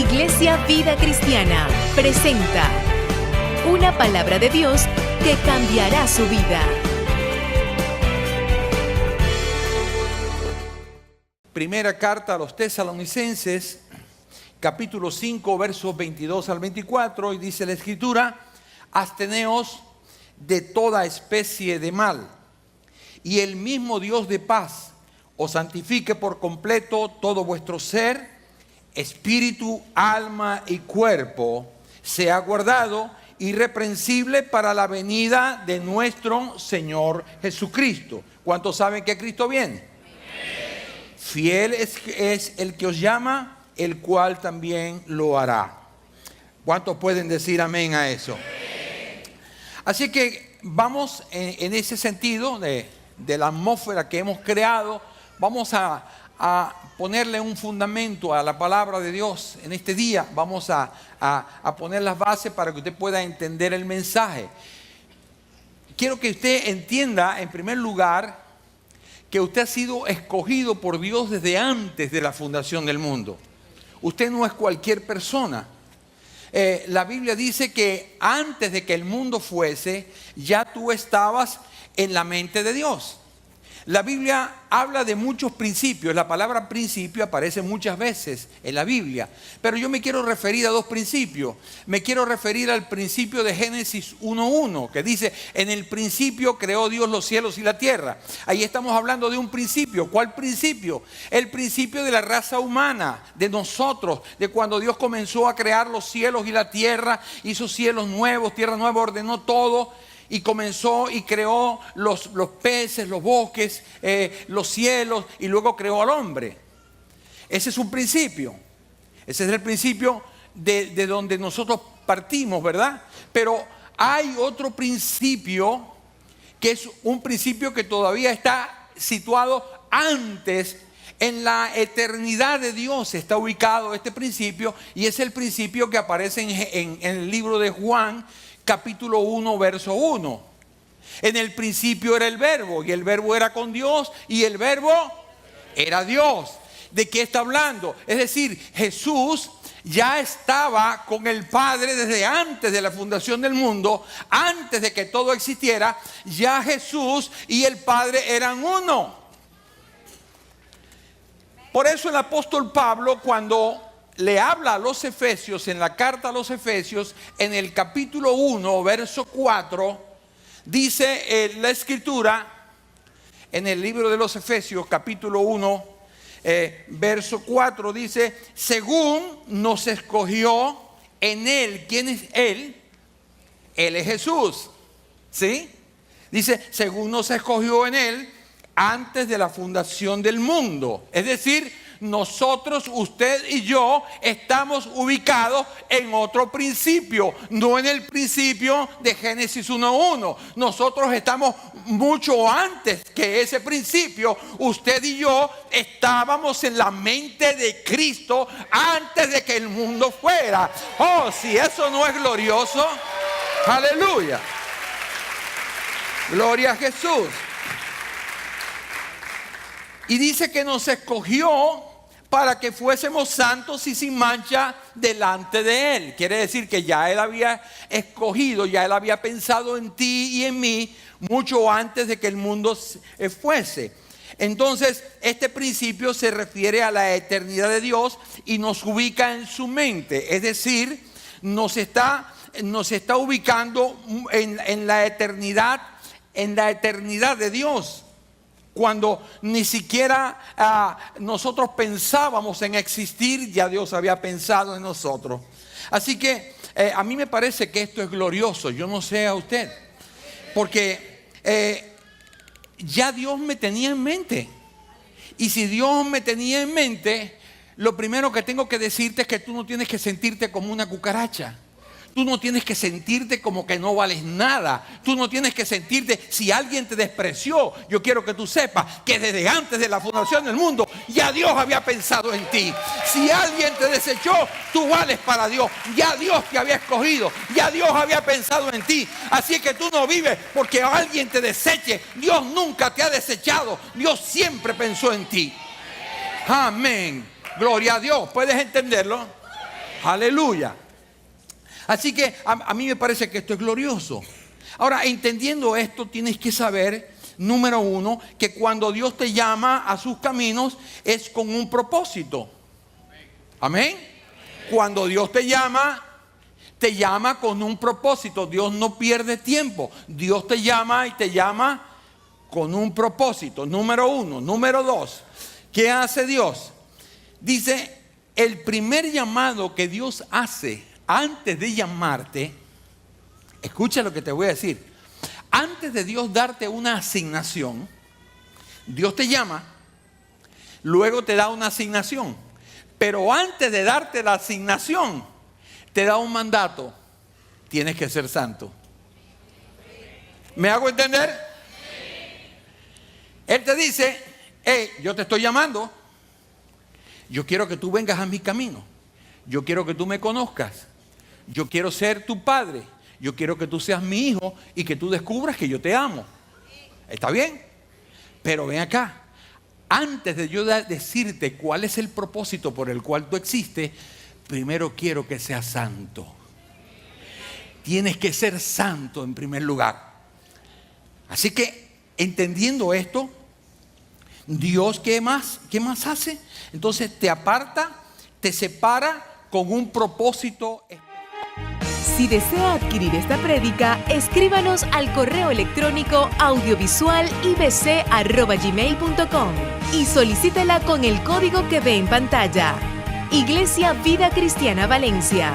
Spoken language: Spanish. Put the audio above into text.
Iglesia Vida Cristiana presenta una palabra de Dios que cambiará su vida. Primera carta a los Tesalonicenses, capítulo 5, versos 22 al 24, y dice la Escritura: absteneos de toda especie de mal, y el mismo Dios de paz os santifique por completo todo vuestro ser, espíritu, alma y cuerpo, sea guardado irreprensible para la venida de nuestro Señor Jesucristo. ¿Cuántos saben que Cristo viene? Fiel es el que os llama, el cual también lo hará. ¿Cuántos pueden decir amén a eso? Así que vamos en ese sentido de la atmósfera que hemos creado. Vamos a ponerle un fundamento a la palabra de Dios en este día. Vamos a poner las bases para que usted pueda entender el mensaje. Quiero que usted entienda, en primer lugar, que usted ha sido escogido por Dios desde antes de la fundación del mundo. Usted no es cualquier persona. La Biblia dice que antes de que el mundo fuese, ya tú estabas en la mente de Dios. La Biblia habla de muchos principios. La palabra principio aparece muchas veces en la Biblia, pero yo me quiero referir a dos principios. Me quiero referir al principio de Génesis 1:1, que dice: en el principio creó Dios los cielos y la tierra. Ahí estamos hablando de un principio. ¿Cuál principio? El principio de la raza humana, de nosotros, de cuando Dios comenzó a crear los cielos y la tierra, hizo cielos nuevos, tierra nueva, ordenó todo. Y comenzó y creó los peces, los bosques, los cielos, y luego creó al hombre. Ese es un principio. Ese es el principio de donde nosotros partimos, ¿verdad? Pero hay otro principio que es un principio que todavía está situado antes. En la eternidad de Dios está ubicado este principio, y es el principio que aparece en el libro de Juan, capítulo 1, verso 1. En el principio era el verbo, y el verbo era con Dios, y el verbo era Dios. ¿De qué está hablando? Es decir, Jesús ya estaba con el Padre desde antes de la fundación del mundo. Antes de que todo existiera, ya Jesús y el Padre eran uno. Por eso el apóstol Pablo, cuando le habla a los Efesios, en la carta a los Efesios, en el capítulo 1, verso 4, dice la Escritura, en el libro de los Efesios, capítulo 1, verso 4, dice: según nos escogió en Él. ¿Quién es Él? Él es Jesús, ¿sí? Dice: según nos escogió en Él antes de la fundación del mundo. Es decir, nosotros, usted y yo, estamos ubicados en otro principio, no en el principio de Génesis 1:1. Nosotros estamos mucho antes que ese principio. Usted y yo estábamos en la mente de Cristo antes de que el mundo fuera. Oh, si eso no es glorioso, aleluya. Gloria a Jesús. Y dice que nos escogió para que fuésemos santos y sin mancha delante de Él. Quiere decir que ya Él había escogido, ya Él había pensado en ti y en mí mucho antes de que el mundo fuese. Entonces, este principio se refiere a la eternidad de Dios y nos ubica en su mente. Es decir, nos está ubicando en la eternidad de Dios. Cuando ni siquiera nosotros pensábamos en existir, ya Dios había pensado en nosotros. Así que a mí me parece que esto es glorioso. Yo no sé a usted, porque ya Dios me tenía en mente. Y si Dios me tenía en mente, lo primero que tengo que decirte es que tú no tienes que sentirte como una cucaracha. Tú no tienes que sentirte como que no vales nada. Tú no tienes que sentirte, si alguien te despreció, yo quiero que tú sepas que desde antes de la fundación del mundo ya Dios había pensado en ti. Si alguien te desechó, tú vales para Dios. Ya Dios te había escogido, ya Dios había pensado en ti. Así que tú no vives porque alguien te deseche. Dios nunca te ha desechado. Dios siempre pensó en ti. Amén. Gloria a Dios. ¿Puedes entenderlo? Aleluya. Así que a mí me parece que esto es glorioso. Ahora, entendiendo esto, tienes que saber, número uno, que cuando Dios te llama a sus caminos es con un propósito. Amén. Cuando Dios te llama con un propósito. Dios no pierde tiempo. Dios te llama y te llama con un propósito. Número uno. Número dos, ¿qué hace Dios? Dice, el primer llamado que Dios hace antes de llamarte, escucha lo que te voy a decir. Antes de Dios darte una asignación, Dios te llama, luego te da una asignación. Pero antes de darte la asignación, te da un mandato. Tienes que ser santo. ¿Me hago entender? Él te dice, hey, yo te estoy llamando. Yo quiero que tú vengas a mi camino. Yo quiero que tú me conozcas. Yo quiero ser tu padre. Yo quiero que tú seas mi hijo y que tú descubras que yo te amo. ¿Está bien? Pero ven acá. Antes de yo decirte cuál es el propósito por el cual tú existes, primero quiero que seas santo. Tienes que ser santo en primer lugar. Así que, entendiendo esto, Dios, ¿qué más hace? Entonces te aparta, te separa con un propósito. Si desea adquirir esta prédica, escríbanos al correo electrónico audiovisualibc@gmail.com y solicítela con el código que ve en pantalla. Iglesia Vida Cristiana Valencia.